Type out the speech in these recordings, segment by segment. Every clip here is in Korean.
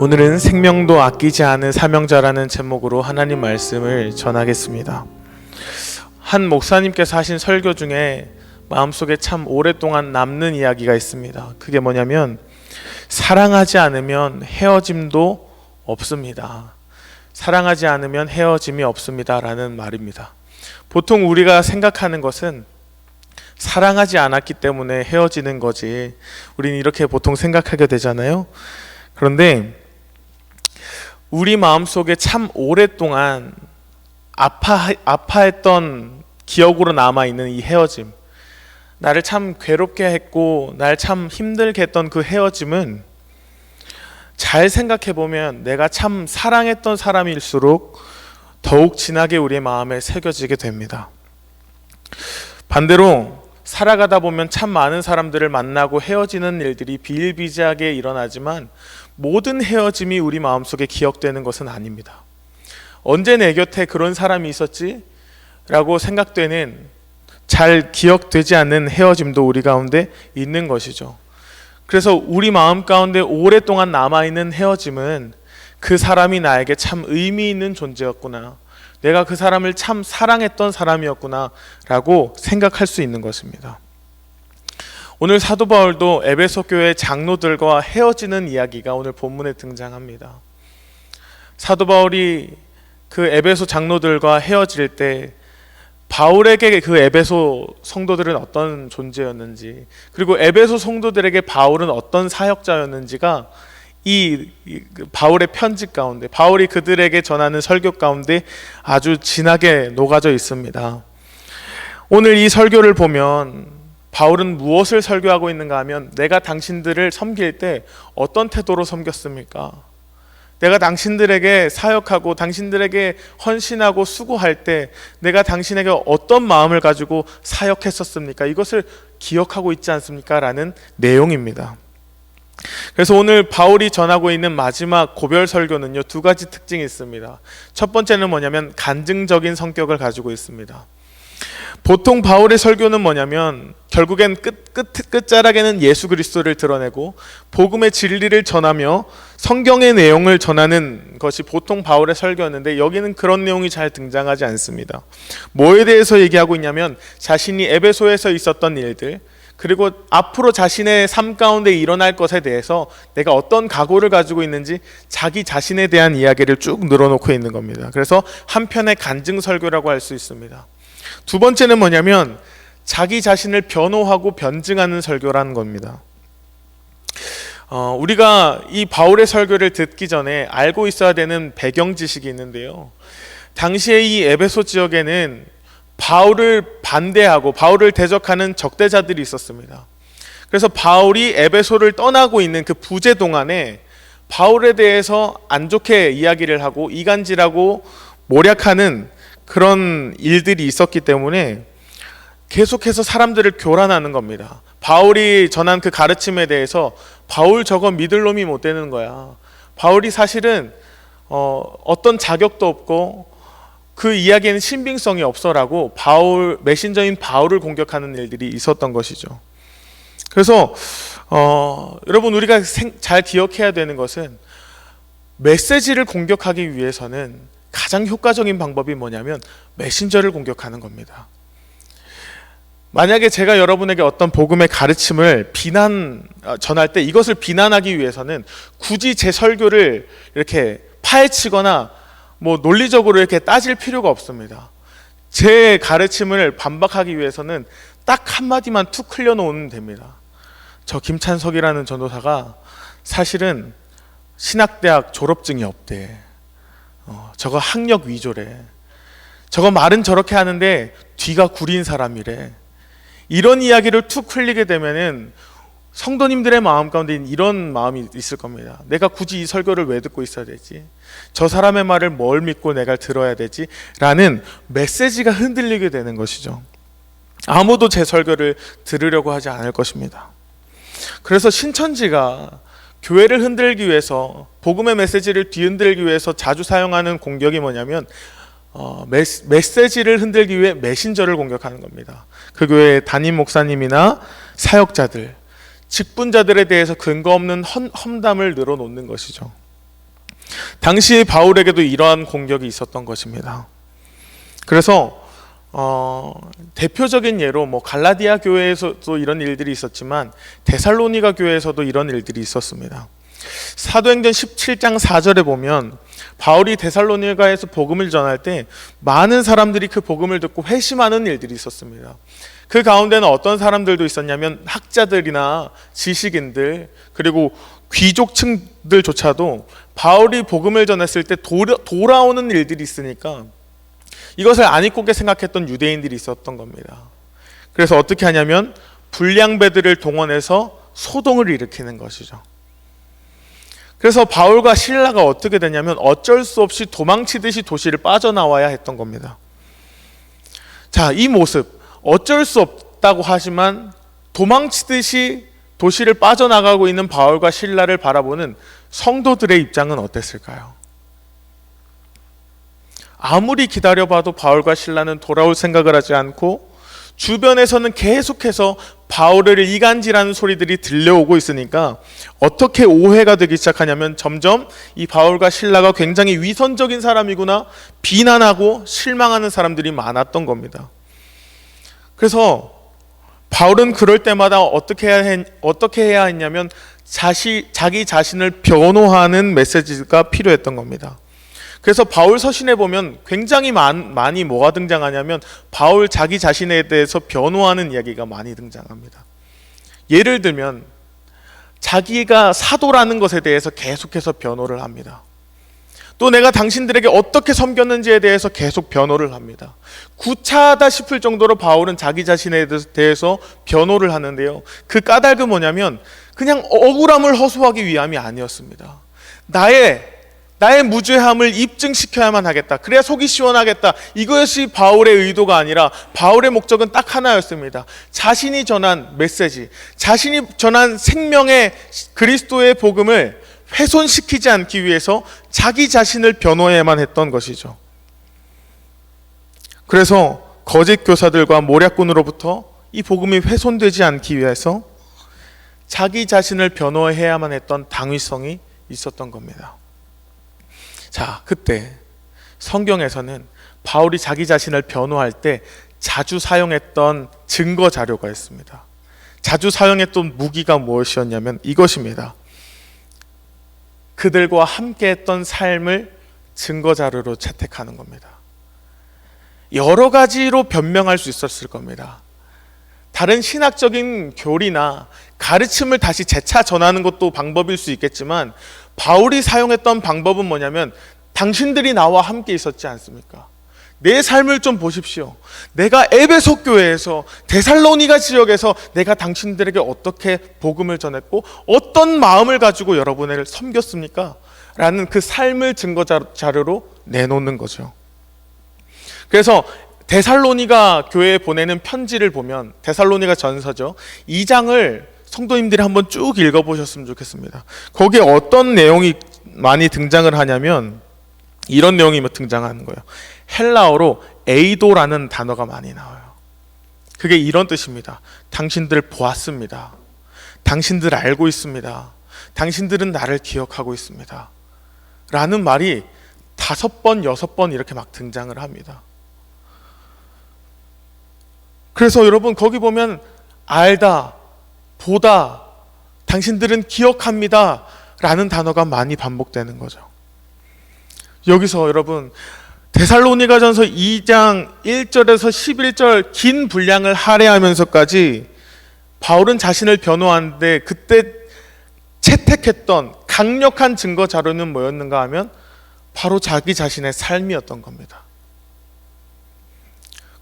오늘은 생명도 아끼지 않은 사명자라는 제목으로 하나님 말씀을 전하겠습니다. 한 목사님께서 하신 설교 중에 마음속에 참 오랫동안 남는 이야기가 있습니다. 그게 뭐냐면 사랑하지 않으면 헤어짐도 없습니다. 사랑하지 않으면 헤어짐이 없습니다 라는 말입니다. 보통 우리가 생각하는 것은 사랑하지 않았기 때문에 헤어지는 거지, 우리는 이렇게 보통 생각하게 되잖아요. 그런데 우리 마음속에 참 오랫동안 아파했던 기억으로 남아있는 이 헤어짐, 나를 참 괴롭게 했고 날 참 힘들게 했던 그 헤어짐은 잘 생각해보면 내가 참 사랑했던 사람일수록 더욱 진하게 우리의 마음에 새겨지게 됩니다. 반대로 살아가다 보면 참 많은 사람들을 만나고 헤어지는 일들이 비일비재하게 일어나지만 모든 헤어짐이 우리 마음속에 기억되는 것은 아닙니다. 언제 내 곁에 그런 사람이 있었지? 라고 생각되는, 잘 기억되지 않는 헤어짐도 우리 가운데 있는 것이죠. 그래서 우리 마음 가운데 오랫동안 남아있는 헤어짐은 그 사람이 나에게 참 의미 있는 존재였구나, 내가 그 사람을 참 사랑했던 사람이었구나 라고 생각할 수 있는 것입니다. 오늘 사도 바울도 에베소 교회 장로들과 헤어지는 이야기가 오늘 본문에 등장합니다. 사도 바울이 그 에베소 장로들과 헤어질 때 바울에게 그 에베소 성도들은 어떤 존재였는지, 그리고 에베소 성도들에게 바울은 어떤 사역자였는지가 이 바울의 편지 가운데, 바울이 그들에게 전하는 설교 가운데 아주 진하게 녹아져 있습니다. 오늘 이 설교를 보면 바울은 무엇을 설교하고 있는가 하면, 내가 당신들을 섬길 때 어떤 태도로 섬겼습니까? 내가 당신들에게 사역하고 당신들에게 헌신하고 수고할 때 내가 당신에게 어떤 마음을 가지고 사역했었습니까? 이것을 기억하고 있지 않습니까? 라는 내용입니다. 그래서 오늘 바울이 전하고 있는 마지막 고별 설교는요, 두 가지 특징이 있습니다. 첫 번째는 뭐냐면 간증적인 성격을 가지고 있습니다. 보통 바울의 설교는 뭐냐면 결국엔 끝자락에는 예수 그리스도를 드러내고 복음의 진리를 전하며 성경의 내용을 전하는 것이 보통 바울의 설교였는데, 여기는 그런 내용이 잘 등장하지 않습니다. 뭐에 대해서 얘기하고 있냐면 자신이 에베소에서 있었던 일들, 그리고 앞으로 자신의 삶 가운데 일어날 것에 대해서 내가 어떤 각오를 가지고 있는지 자기 자신에 대한 이야기를 쭉 늘어놓고 있는 겁니다. 그래서 한편의 간증 설교라고 할 수 있습니다. 두 번째는 뭐냐면 자기 자신을 변호하고 변증하는 설교라는 겁니다. 우리가 이 바울의 설교를 듣기 전에 알고 있어야 되는 배경 지식이 있는데요, 당시에 이 에베소 지역에는 바울을 반대하고 바울을 대적하는 적대자들이 있었습니다. 그래서 바울이 에베소를 떠나고 있는 그 부재 동안에 바울에 대해서 안 좋게 이야기를 하고 이간질하고 모략하는 그런 일들이 있었기 때문에 계속해서 사람들을 교란하는 겁니다. 바울이 전한 그 가르침에 대해서 바울 저거 믿을 놈이 못 되는 거야, 바울이 사실은 어떤 자격도 없고 그 이야기에는 신빙성이 없어라고 메신저인 바울을 공격하는 일들이 있었던 것이죠. 그래서 여러분, 우리가 잘 기억해야 되는 것은 메시지를 공격하기 위해서는 가장 효과적인 방법이 뭐냐면 메신저를 공격하는 겁니다. 만약에 제가 여러분에게 어떤 복음의 가르침을 전할 때 이것을 비난하기 위해서는 굳이 제 설교를 이렇게 파헤치거나 논리적으로 이렇게 따질 필요가 없습니다. 제 가르침을 반박하기 위해서는 딱 한마디만 툭 흘려놓으면 됩니다. 저 김찬석이라는 전도사가 사실은 신학대학 졸업증이 없대, 저거 학력 위조래, 저거 말은 저렇게 하는데 뒤가 구린 사람이래, 이런 이야기를 툭 흘리게 되면은 성도님들의 마음 가운데 이런 마음이 있을 겁니다. 내가 굳이 이 설교를 왜 듣고 있어야 되지? 저 사람의 말을 뭘 믿고 내가 들어야 되지? 라는 메시지가 흔들리게 되는 것이죠. 아무도 제 설교를 들으려고 하지 않을 것입니다. 그래서 신천지가 교회를 흔들기 위해서, 복음의 메시지를 뒤흔들기 위해서 자주 사용하는 공격이 뭐냐면 메시지를 흔들기 위해 메신저를 공격하는 겁니다. 그 교회의 담임 목사님이나 사역자들, 직분자들에 대해서 근거 없는 험담을 늘어놓는 것이죠. 당시 바울에게도 이러한 공격이 있었던 것입니다. 그래서 대표적인 예로 갈라디아 교회에서도 이런 일들이 있었지만 데살로니가 교회에서도 이런 일들이 있었습니다. 사도행전 17장 4절에 보면 바울이 데살로니가에서 복음을 전할 때 많은 사람들이 그 복음을 듣고 회심하는 일들이 있었습니다. 그 가운데는 어떤 사람들도 있었냐면 학자들이나 지식인들 그리고 귀족층들조차도 바울이 복음을 전했을 때 돌아오는 일들이 있으니까 이것을 안 잊고게 생각했던 유대인들이 있었던 겁니다. 그래서 어떻게 하냐면 불량배들을 동원해서 소동을 일으키는 것이죠. 그래서 바울과 실라가 어떻게 되냐면 어쩔 수 없이 도망치듯이 도시를 빠져나와야 했던 겁니다. 자, 이 모습 어쩔 수 없다고 하지만 도망치듯이 도시를 빠져나가고 있는 바울과 실라를 바라보는 성도들의 입장은 어땠을까요? 아무리 기다려봐도 바울과 실라는 돌아올 생각을 하지 않고 주변에서는 계속해서 바울을 이간질하는 소리들이 들려오고 있으니까 어떻게 오해가 되기 시작하냐면 점점 이 바울과 실라가 굉장히 위선적인 사람이구나 비난하고 실망하는 사람들이 많았던 겁니다. 그래서 바울은 그럴 때마다 어떻게 해야 했냐면 자기 자신을 변호하는 메시지가 필요했던 겁니다. 그래서 바울 서신에 보면 굉장히 많이 뭐가 등장하냐면 바울 자기 자신에 대해서 변호하는 이야기가 많이 등장합니다. 예를 들면 자기가 사도라는 것에 대해서 계속해서 변호를 합니다. 또 내가 당신들에게 어떻게 섬겼는지에 대해서 계속 변호를 합니다. 구차하다 싶을 정도로 바울은 자기 자신에 대해서 변호를 하는데요. 그 까닭은 뭐냐면 그냥 억울함을 허수하기 위함이 아니었습니다. 나의 무죄함을 입증시켜야만 하겠다. 그래야 속이 시원하겠다. 이것이 바울의 의도가 아니라 바울의 목적은 딱 하나였습니다. 자신이 전한 메시지, 자신이 전한 생명의 그리스도의 복음을 훼손시키지 않기 위해서 자기 자신을 변호해야만 했던 것이죠. 그래서 거짓 교사들과 모략꾼으로부터 이 복음이 훼손되지 않기 위해서 자기 자신을 변호해야만 했던 당위성이 있었던 겁니다. 자, 그때 성경에서는 바울이 자기 자신을 변호할 때 자주 사용했던 증거 자료가 있습니다. 자주 사용했던 무기가 무엇이었냐면 이것입니다. 그들과 함께 했던 삶을 증거 자료로 채택하는 겁니다. 여러 가지로 변명할 수 있었을 겁니다. 다른 신학적인 교리나 가르침을 다시 재차 전하는 것도 방법일 수 있겠지만 바울이 사용했던 방법은 뭐냐면 당신들이 나와 함께 있었지 않습니까? 내 삶을 좀 보십시오. 내가 에베소 교회에서 데살로니가 지역에서 내가 당신들에게 어떻게 복음을 전했고 어떤 마음을 가지고 여러분을 섬겼습니까? 라는 그 삶을 증거 자료로 내놓는 거죠. 그래서 데살로니가 교회에 보내는 편지를 보면 데살로니가 전서죠. 2장을 성도님들이 한번 쭉 읽어보셨으면 좋겠습니다. 거기에 어떤 내용이 많이 등장을 하냐면 이런 내용이 등장하는 거예요. 헬라어로 에이도라는 단어가 많이 나와요. 그게 이런 뜻입니다. 당신들 보았습니다. 당신들 알고 있습니다. 당신들은 나를 기억하고 있습니다. 라는 말이 5번, 6번 이렇게 막 등장을 합니다. 그래서 여러분 거기 보면 알다, 보다, 당신들은 기억합니다 라는 단어가 많이 반복되는 거죠. 여기서 여러분 데살로니가전서 2장 1절에서 11절 긴 분량을 할애하면서까지 바울은 자신을 변호하는데 그때 채택했던 강력한 증거 자료는 뭐였는가 하면 바로 자기 자신의 삶이었던 겁니다.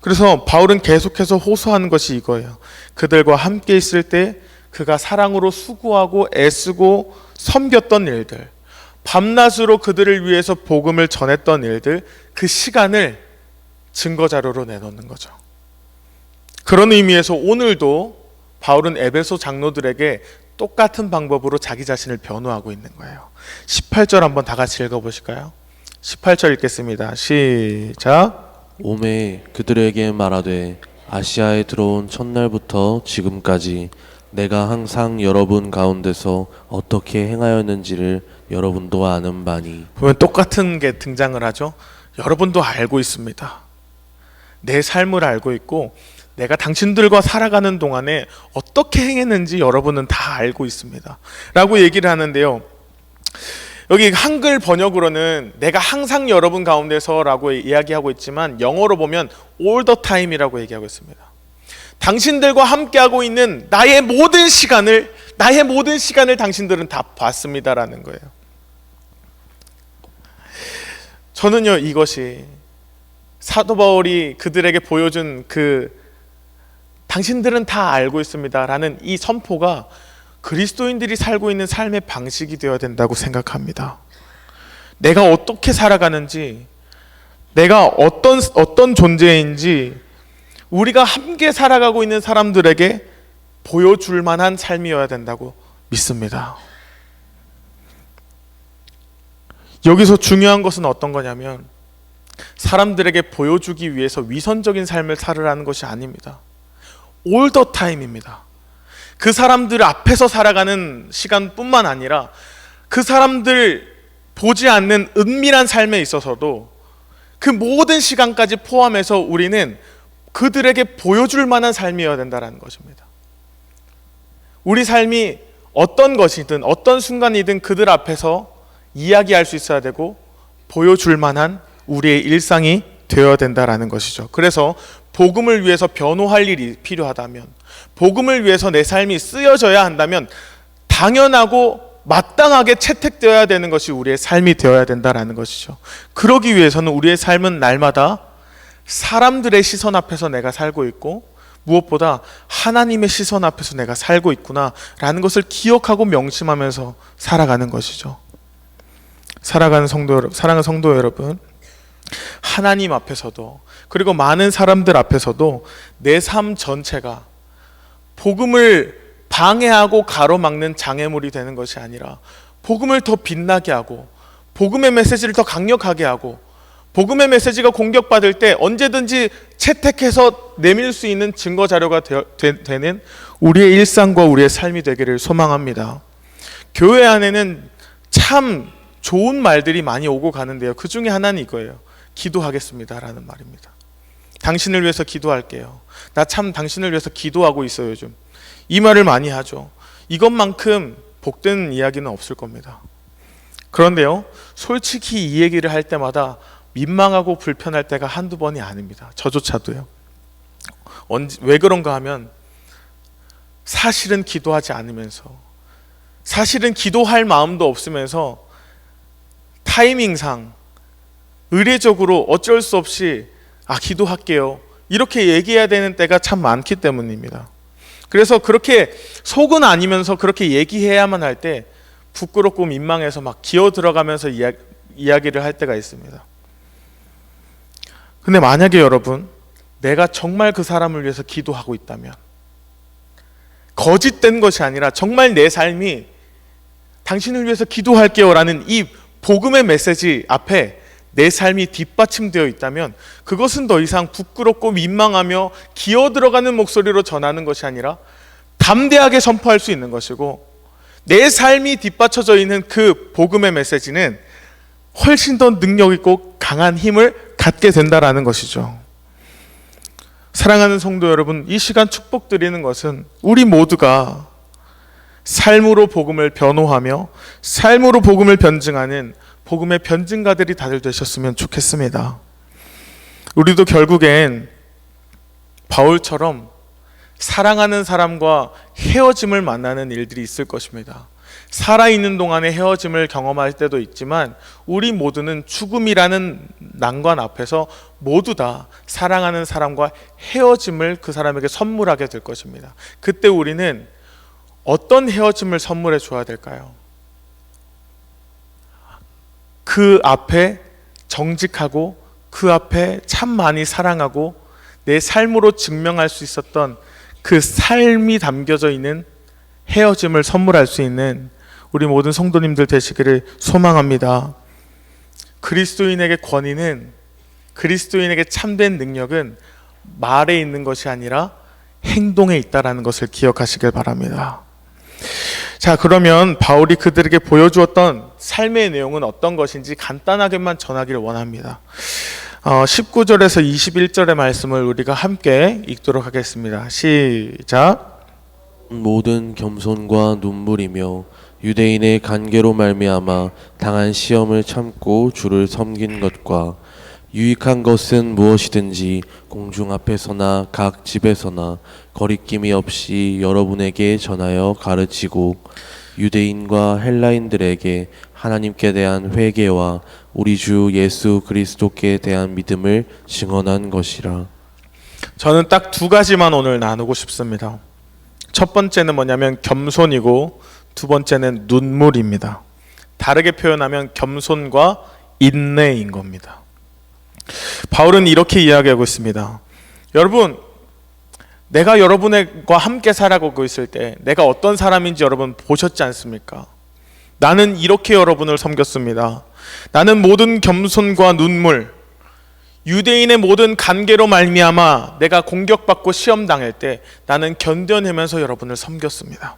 그래서 바울은 계속해서 호소하는 것이 이거예요. 그들과 함께 있을 때 그가 사랑으로 수고하고 애쓰고 섬겼던 일들, 밤낮으로 그들을 위해서 복음을 전했던 일들, 그 시간을 증거 자료로 내놓는 거죠. 그런 의미에서 오늘도 바울은 에베소 장로들에게 똑같은 방법으로 자기 자신을 변호하고 있는 거예요. 18절 한번 다 같이 읽어보실까요? 18절 읽겠습니다. 시작. 오매 그들에게 말하되 아시아에 들어온 첫날부터 지금까지 내가 항상 여러분 가운데서 어떻게 행하였는지를 여러분도 아는 바니. 보면 똑같은 게 등장을 하죠. 여러분도 알고 있습니다. 내 삶을 알고 있고 내가 당신들과 살아가는 동안에 어떻게 행했는지 여러분은 다 알고 있습니다 라고 얘기를 하는데요, 여기 한글 번역으로는 내가 항상 여러분 가운데서 라고 이야기하고 있지만 영어로 보면 all the time이라고 얘기하고 있습니다. 당신들과 함께하고 있는 나의 모든 시간을 당신들은 다 봤습니다라는 거예요. 저는요, 이것이 사도 바울이 그들에게 보여준 당신들은 다 알고 있습니다라는 이 선포가 그리스도인들이 살고 있는 삶의 방식이 되어야 된다고 생각합니다. 내가 어떻게 살아가는지, 내가 어떤 존재인지 우리가 함께 살아가고 있는 사람들에게 보여줄 만한 삶이어야 된다고 믿습니다. 여기서 중요한 것은 어떤 거냐면 사람들에게 보여주기 위해서 위선적인 삶을 살으라는 것이 아닙니다. all the time입니다. 그 사람들 앞에서 살아가는 시간뿐만 아니라 그 사람들 보지 않는 은밀한 삶에 있어서도 그 모든 시간까지 포함해서 우리는 그들에게 보여줄 만한 삶이어야 된다는 것입니다. 우리 삶이 어떤 것이든 어떤 순간이든 그들 앞에서 이야기할 수 있어야 되고 보여줄 만한 우리의 일상이 되어야 된다는 것이죠. 그래서 복음을 위해서 변호할 일이 필요하다면, 복음을 위해서 내 삶이 쓰여져야 한다면 당연하고 마땅하게 채택되어야 되는 것이 우리의 삶이 되어야 된다는 것이죠. 그러기 위해서는 우리의 삶은 날마다 사람들의 시선 앞에서 내가 살고 있고 무엇보다 하나님의 시선 앞에서 내가 살고 있구나 라는 것을 기억하고 명심하면서 살아가는 것이죠. 사랑하는 성도 여러분, 하나님 앞에서도 그리고 많은 사람들 앞에서도 내 삶 전체가 복음을 방해하고 가로막는 장애물이 되는 것이 아니라 복음을 더 빛나게 하고 복음의 메시지를 더 강력하게 하고 복음의 메시지가 공격받을 때 언제든지 채택해서 내밀 수 있는 증거 자료가 되는 우리의 일상과 우리의 삶이 되기를 소망합니다. 교회 안에는 참 좋은 말들이 많이 오고 가는데요, 그 중에 하나는 이거예요. 기도하겠습니다 라는 말입니다. 당신을 위해서 기도할게요. 나 참 당신을 위해서 기도하고 있어요 요즘. 이 말을 많이 하죠. 이것만큼 복된 이야기는 없을 겁니다. 그런데요, 솔직히 이 얘기를 할 때마다 민망하고 불편할 때가 한두 번이 아닙니다. 저조차도요. 왜 그런가 하면 사실은 기도하지 않으면서, 사실은 기도할 마음도 없으면서 타이밍상 의례적으로 어쩔 수 없이 기도할게요 이렇게 얘기해야 되는 때가 참 많기 때문입니다. 그래서 그렇게 속은 아니면서 그렇게 얘기해야만 할 때 부끄럽고 민망해서 막 기어 들어가면서 이야기를 할 때가 있습니다. 근데 만약에 여러분, 내가 정말 그 사람을 위해서 기도하고 있다면, 거짓된 것이 아니라 정말 내 삶이 당신을 위해서 기도할게요 라는 이 복음의 메시지 앞에 내 삶이 뒷받침되어 있다면 그것은 더 이상 부끄럽고 민망하며 기어 들어가는 목소리로 전하는 것이 아니라 담대하게 선포할 수 있는 것이고, 내 삶이 뒷받쳐져 있는 그 복음의 메시지는 훨씬 더 능력 있고 강한 힘을 갖게 된다라는 것이죠. 사랑하는 성도 여러분, 이 시간 축복드리는 것은 우리 모두가 삶으로 복음을 변호하며 삶으로 복음을 변증하는 복음의 변증가들이 다들 되셨으면 좋겠습니다. 우리도 결국엔 바울처럼 사랑하는 사람과 헤어짐을 만나는 일들이 있을 것입니다. 살아있는 동안에 헤어짐을 경험할 때도 있지만 우리 모두는 죽음이라는 난관 앞에서 모두 다 사랑하는 사람과 헤어짐을 그 사람에게 선물하게 될 것입니다. 그때 우리는 어떤 헤어짐을 선물해 줘야 될까요? 그 앞에 정직하고 그 앞에 참 많이 사랑하고 내 삶으로 증명할 수 있었던 그 삶이 담겨져 있는 헤어짐을 선물할 수 있는 우리 모든 성도님들 되시기를 소망합니다. 그리스도인에게 권위는, 그리스도인에게 참된 능력은 말에 있는 것이 아니라 행동에 있다라는 것을 기억하시길 바랍니다. 자, 그러면 바울이 그들에게 보여주었던 삶의 내용은 어떤 것인지 간단하게만 전하기를 원합니다. 19절에서 21절의 말씀을 우리가 함께 읽도록 하겠습니다. 시작. 모든 겸손과 눈물이며 유대인의 간계로 말미암아 당한 시험을 참고 주를 섬긴 것과 유익한 것은 무엇이든지 공중 앞에서나 각 집에서나 거리낌이 없이 여러분에게 전하여 가르치고 유대인과 헬라인들에게 하나님께 대한 회개와 우리 주 예수 그리스도께 대한 믿음을 증언한 것이라. 저는 딱 두 가지만 오늘 나누고 싶습니다. 첫 번째는 뭐냐면 겸손이고 두 번째는 눈물입니다. 다르게 표현하면 겸손과 인내인 겁니다. 바울은 이렇게 이야기하고 있습니다. 여러분, 내가 여러분과 함께 살아가고 있을 때 내가 어떤 사람인지 여러분 보셨지 않습니까? 나는 이렇게 여러분을 섬겼습니다. 나는 모든 겸손과 눈물, 유대인의 모든 간계로 말미암아 내가 공격받고 시험당할 때 나는 견뎌내면서 여러분을 섬겼습니다.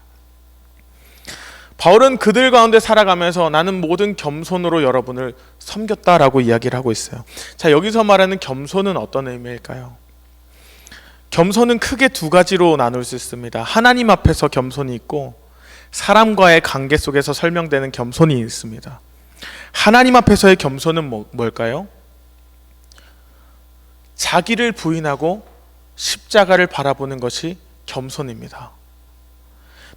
바울은 그들 가운데 살아가면서 나는 모든 겸손으로 여러분을 섬겼다라고 이야기를 하고 있어요. 자, 여기서 말하는 겸손은 어떤 의미일까요? 겸손은 크게 두 가지로 나눌 수 있습니다. 하나님 앞에서 겸손이 있고 사람과의 관계 속에서 설명되는 겸손이 있습니다. 하나님 앞에서의 겸손은 뭘까요? 자기를 부인하고 십자가를 바라보는 것이 겸손입니다.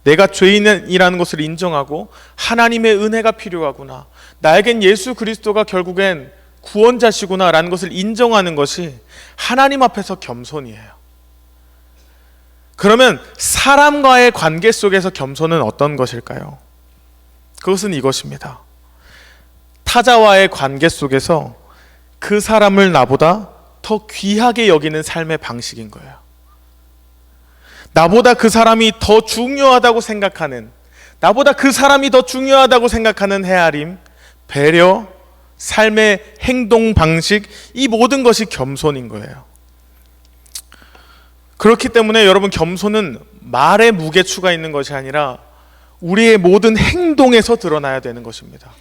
내가 죄인이라는 것을 인정하고 하나님의 은혜가 필요하구나, 나에겐 예수 그리스도가 결국엔 구원자시구나 라는 것을 인정하는 것이 하나님 앞에서 겸손이에요. 그러면 사람과의 관계 속에서 겸손은 어떤 것일까요? 그것은 이것입니다. 타자와의 관계 속에서 그 사람을 나보다 더 귀하게 여기는 삶의 방식인 거예요. 나보다 그 사람이 더 중요하다고 생각하는, 나보다 그 사람이 더 중요하다고 생각하는 헤아림, 배려, 삶의 행동 방식, 이 모든 것이 겸손인 거예요. 그렇기 때문에 여러분, 겸손은 말에 무게추가 있는 것이 아니라 우리의 모든 행동에서 드러나야 되는 것입니다.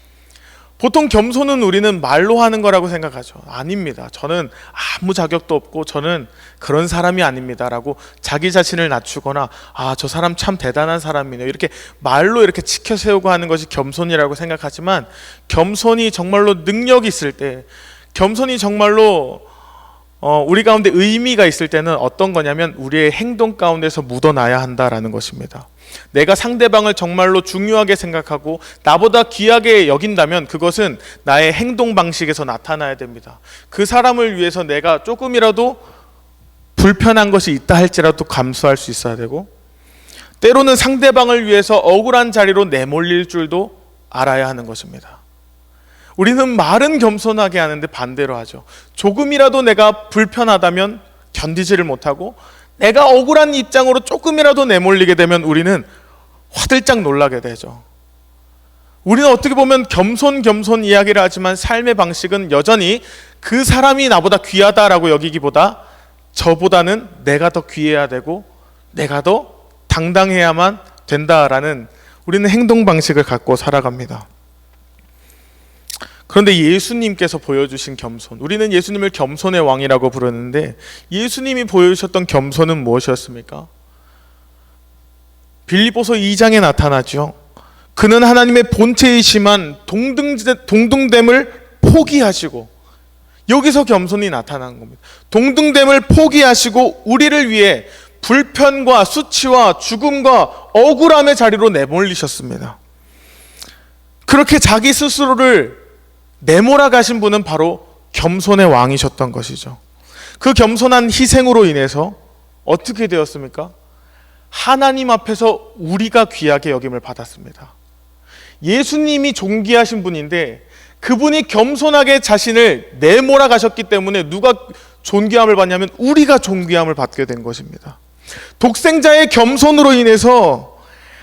보통 겸손은 우리는 말로 하는 거라고 생각하죠. 아닙니다. 저는 아무 자격도 없고 저는 그런 사람이 아닙니다 라고 자기 자신을 낮추거나 저 사람 참 대단한 사람이네요, 이렇게 말로 이렇게 치켜세우고 하는 것이 겸손이라고 생각하지만, 겸손이 정말로 능력이 있을 때, 겸손이 정말로 우리 가운데 의미가 있을 때는 어떤 거냐면 우리의 행동 가운데서 묻어나야 한다라는 것입니다. 내가 상대방을 정말로 중요하게 생각하고 나보다 귀하게 여긴다면 그것은 나의 행동 방식에서 나타나야 됩니다. 그 사람을 위해서 내가 조금이라도 불편한 것이 있다 할지라도 감수할 수 있어야 되고, 때로는 상대방을 위해서 억울한 자리로 내몰릴 줄도 알아야 하는 것입니다. 우리는 말은 겸손하게 하는데 반대로 하죠. 조금이라도 내가 불편하다면 견디지를 못하고 내가 억울한 입장으로 조금이라도 내몰리게 되면 우리는 화들짝 놀라게 되죠. 우리는 어떻게 보면 겸손 이야기를 하지만 삶의 방식은 여전히 그 사람이 나보다 귀하다라고 여기기보다 저보다는 내가 더 귀해야 되고 내가 더 당당해야만 된다라는 우리는 행동 방식을 갖고 살아갑니다. 그런데 예수님께서 보여주신 겸손, 우리는 예수님을 겸손의 왕이라고 부르는데 예수님이 보여주셨던 겸손은 무엇이었습니까? 빌립보서 2장에 나타나죠. 그는 하나님의 본체이지만 동등됨을 포기하시고, 여기서 겸손이 나타난 겁니다. 동등됨을 포기하시고 우리를 위해 불편과 수치와 죽음과 억울함의 자리로 내몰리셨습니다. 그렇게 자기 스스로를 내몰아 가신 분은 바로 겸손의 왕이셨던 것이죠. 그 겸손한 희생으로 인해서 어떻게 되었습니까? 하나님 앞에서 우리가 귀하게 여김을 받았습니다. 예수님이 존귀하신 분인데 그분이 겸손하게 자신을 내몰아 가셨기 때문에 누가 존귀함을 받냐면 우리가 존귀함을 받게 된 것입니다. 독생자의 겸손으로 인해서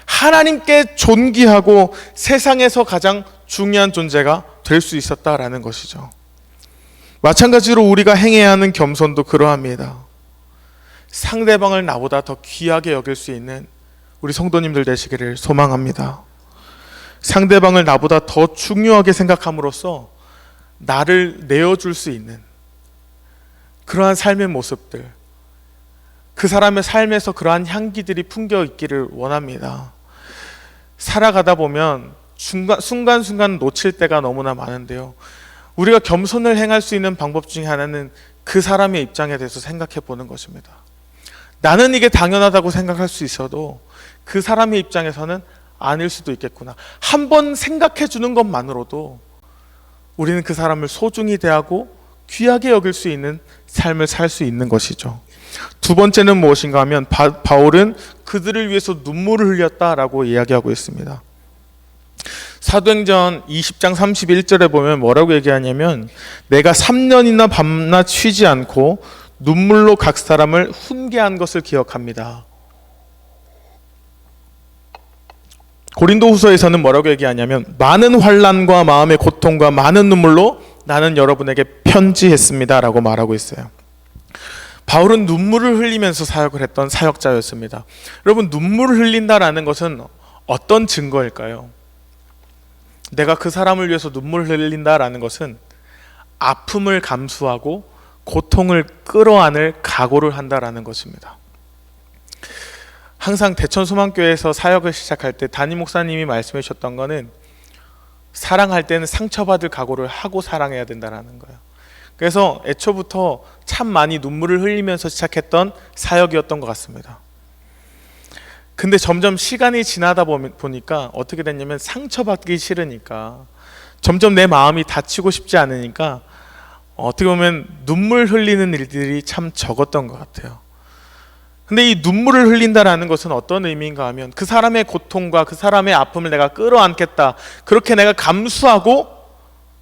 하나님께 존귀하고 세상에서 가장 중요한 존재가 될 수 있었다라는 것이죠. 마찬가지로 우리가 행해야 하는 겸손도 그러합니다. 상대방을 나보다 더 귀하게 여길 수 있는 우리 성도님들 되시기를 소망합니다. 상대방을 나보다 더 중요하게 생각함으로써 나를 내어줄 수 있는 그러한 삶의 모습들, 그 사람의 삶에서 그러한 향기들이 풍겨 있기를 원합니다. 살아가다 보면 순간순간 놓칠 때가 너무나 많은데요, 우리가 겸손을 행할 수 있는 방법 중에 하나는 그 사람의 입장에 대해서 생각해 보는 것입니다. 나는 이게 당연하다고 생각할 수 있어도 그 사람의 입장에서는 아닐 수도 있겠구나. 한번 생각해 주는 것만으로도 우리는 그 사람을 소중히 대하고 귀하게 여길 수 있는 삶을 살 수 있는 것이죠. 두 번째는 무엇인가 하면 바울은 그들을 위해서 눈물을 흘렸다라고 이야기하고 있습니다. 사도행전 20장 31절에 보면 뭐라고 얘기하냐면, 내가 3년이나 밤낮 쉬지 않고 눈물로 각 사람을 훈계한 것을 기억합니다. 고린도후서에서는 뭐라고 얘기하냐면, 많은 환난과 마음의 고통과 많은 눈물로 나는 여러분에게 편지했습니다 라고 말하고 있어요. 바울은 눈물을 흘리면서 사역을 했던 사역자였습니다. 여러분, 눈물을 흘린다라는 것은 어떤 증거일까요? 내가 그 사람을 위해서 눈물을 흘린다라는 것은 아픔을 감수하고 고통을 끌어안을 각오를 한다라는 것입니다. 항상 대천소망교회에서 사역을 시작할 때 담임 목사님이 말씀해 주셨던 거는, 사랑할 때는 상처받을 각오를 하고 사랑해야 된다는 거예요. 그래서 애초부터 참 많이 눈물을 흘리면서 시작했던 사역이었던 것 같습니다. 근데 점점 시간이 지나다 보니까 어떻게 됐냐면, 상처받기 싫으니까, 점점 내 마음이 다치고 싶지 않으니까 어떻게 보면 눈물 흘리는 일들이 참 적었던 것 같아요. 근데 이 눈물을 흘린다라는 것은 어떤 의미인가 하면, 그 사람의 고통과 그 사람의 아픔을 내가 끌어안겠다, 그렇게 내가 감수하고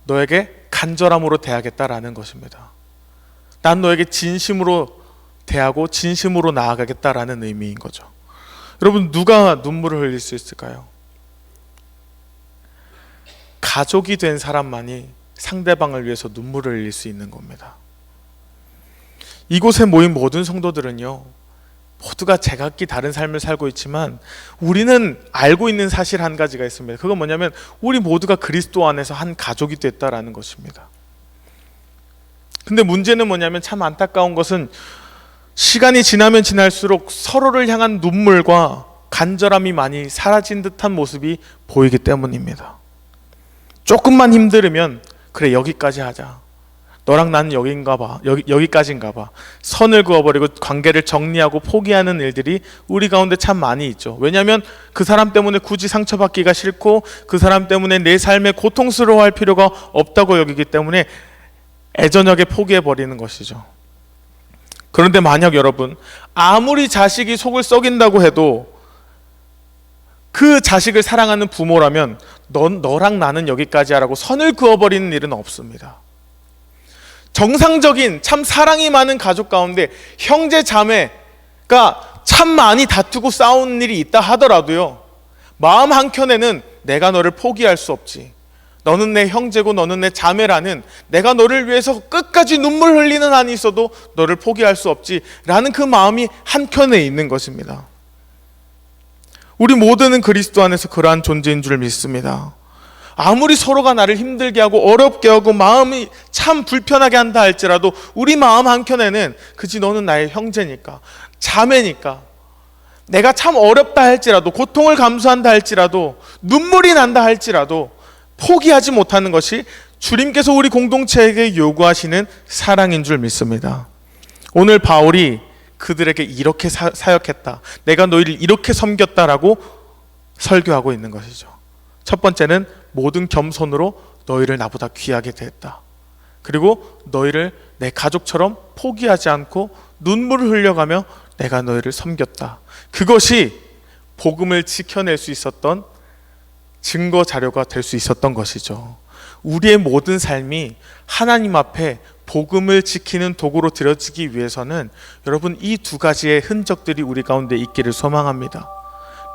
너에게 간절함으로 대하겠다라는 것입니다. 난 너에게 진심으로 대하고 진심으로 나아가겠다라는 의미인 거죠. 여러분, 누가 눈물을 흘릴 수 있을까요? 가족이 된 사람만이 상대방을 위해서 눈물을 흘릴 수 있는 겁니다. 이곳에 모인 모든 성도들은요, 모두가 제각기 다른 삶을 살고 있지만 우리는 알고 있는 사실 한 가지가 있습니다. 그건 뭐냐면, 우리 모두가 그리스도 안에서 한 가족이 됐다라는 것입니다. 근데 문제는 뭐냐면, 참 안타까운 것은 시간이 지나면 지날수록 서로를 향한 눈물과 간절함이 많이 사라진 듯한 모습이 보이기 때문입니다. 조금만 힘들으면, 그래 여기까지 하자, 너랑 나는 여긴가 봐, 여기까지인가 봐, 선을 그어버리고 관계를 정리하고 포기하는 일들이 우리 가운데 참 많이 있죠. 왜냐하면 그 사람 때문에 굳이 상처받기가 싫고, 그 사람 때문에 내 삶에 고통스러워할 필요가 없다고 여기기 때문에 애저녁에 포기해버리는 것이죠. 그런데 만약 여러분, 아무리 자식이 속을 썩인다고 해도 그 자식을 사랑하는 부모라면 너랑 나는 여기까지 하라고 선을 그어버리는 일은 없습니다. 정상적인 참 사랑이 많은 가족 가운데 형제 자매가 참 많이 다투고 싸우는 일이 있다 하더라도요, 마음 한켠에는 내가 너를 포기할 수 없지, 너는 내 형제고 너는 내 자매라는, 내가 너를 위해서 끝까지 눈물 흘리는 한이 있어도 너를 포기할 수 없지 라는 그 마음이 한켠에 있는 것입니다. 우리 모두는 그리스도 안에서 그러한 존재인 줄 믿습니다. 아무리 서로가 나를 힘들게 하고 어렵게 하고 마음이 참 불편하게 한다 할지라도 우리 마음 한켠에는, 그치 너는 나의 형제니까, 자매니까, 내가 참 어렵다 할지라도, 고통을 감수한다 할지라도, 눈물이 난다 할지라도 포기하지 못하는 것이 주님께서 우리 공동체에게 요구하시는 사랑인 줄 믿습니다. 오늘 바울이 그들에게 이렇게 사역했다, 내가 너희를 이렇게 섬겼다라고 설교하고 있는 것이죠. 첫 번째는 모든 겸손으로 너희를 나보다 귀하게 대했다. 그리고 너희를 내 가족처럼 포기하지 않고 눈물을 흘려가며 내가 너희를 섬겼다. 그것이 복음을 지켜낼 수 있었던 증거 자료가 될 수 있었던 것이죠. 우리의 모든 삶이 하나님 앞에 복음을 지키는 도구로 드려지기 위해서는 여러분, 이 두 가지의 흔적들이 우리 가운데 있기를 소망합니다.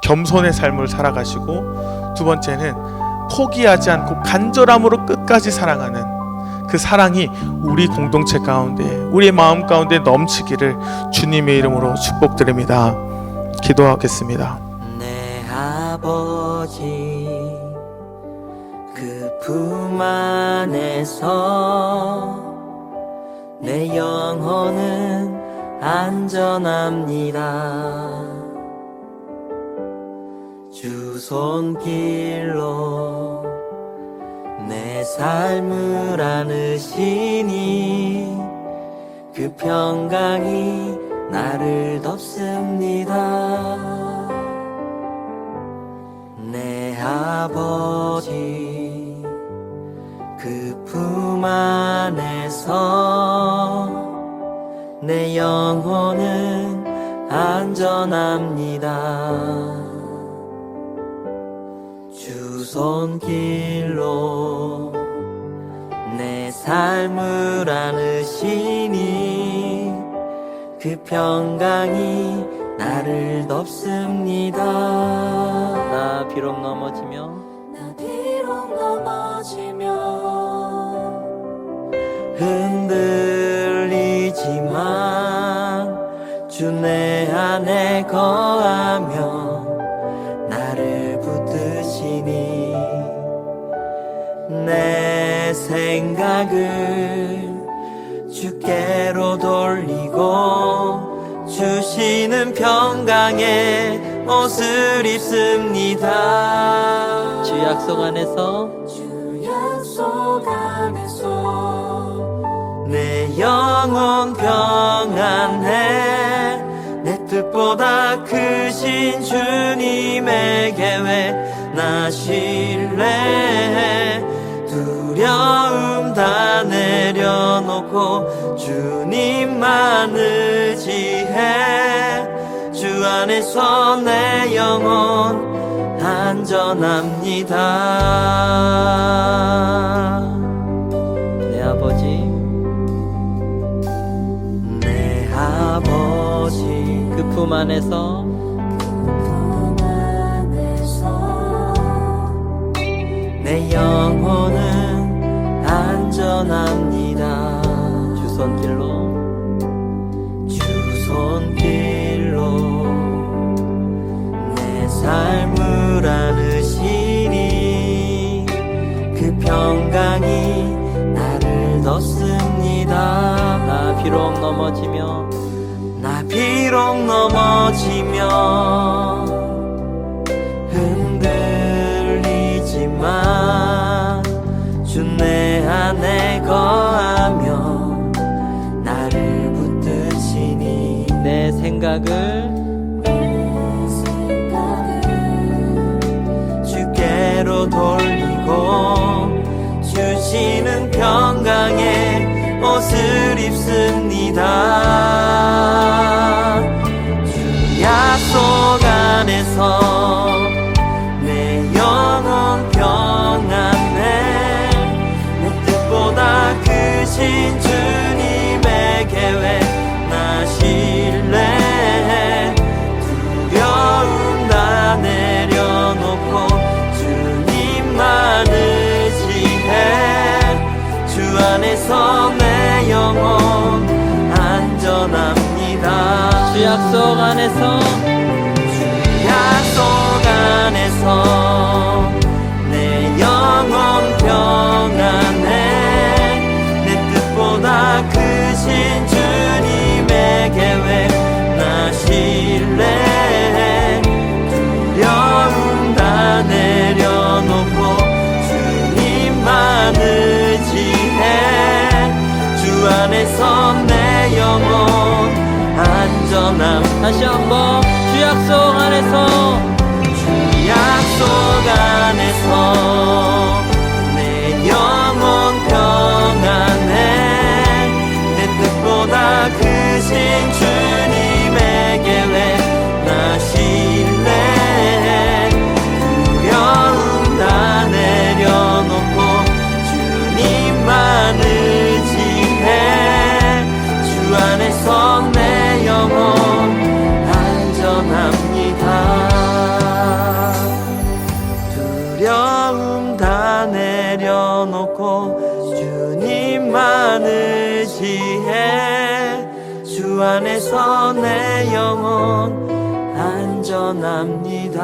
겸손의 삶을 살아가시고, 두 번째는 포기하지 않고 간절함으로 끝까지 사랑하는 그 사랑이 우리 공동체 가운데, 우리의 마음 가운데 넘치기를 주님의 이름으로 축복드립니다. 기도하겠습니다. 내 아버지 그 품 안에서 내 영혼은 안전합니다. 주 손길로 내 삶을 안으시니 그 평강이 나를 덮습니다. 내 아버지 그 품 안에서 내 영혼은 안전합니다. 주 손길로 내 삶을 안으시니 그 평강이 나를 덮습니다. 나 비록 넘어지며 흔들리지만 주 내 안에 거하며 나를 붙드시니 내 생각을 주께로 돌리고 주시는 평강의 옷을 입습니다. 주 약속 안에서 내 영혼 평안해. 내 뜻보다 크신 주님의 계획 나 신뢰해. 두려움 다 내려놓고 주님만 의지해. 주 안에서 내 영혼 안전합니다. 내 아버지 그 품 안에서 내 영혼은 안전합니다. 주 손길로 내 삶을 안으시니 그 평강이 나를 덮습니다. 나 비록 넘어지며 흔들리지만 주 내 안에 거하며 나를 붙드시니 내 생각을 주께로 돌리고 주시는 평강의 옷을 입습니다. 주 약속 안에서 내 영혼 평안해. 내 뜻보다 크신 주님의 계획 나 신뢰해. 두려움 다 내려놓고 주님만 의지해. 주 안에서 내 영혼 안전합니다. 주 약속 안에서 내 영혼 평안해. 내 뜻보다 크신 주님의 계획 나 신뢰해. 두려움 다 내려놓고 주님만 의지해. 주 안에서 내 영혼 안전함. 다시 한번 주 약속 안에서 내 영혼 평안해. 내 뜻보다 크신 주님의 계획 나 신뢰해. 두려움 다 내려놓고 주님만 의지해. 주 안에서 내 영혼 안전합니다. 두려움 다 내려놓고 주님만 의지해. 주 안에서 내 영혼 안전합니다.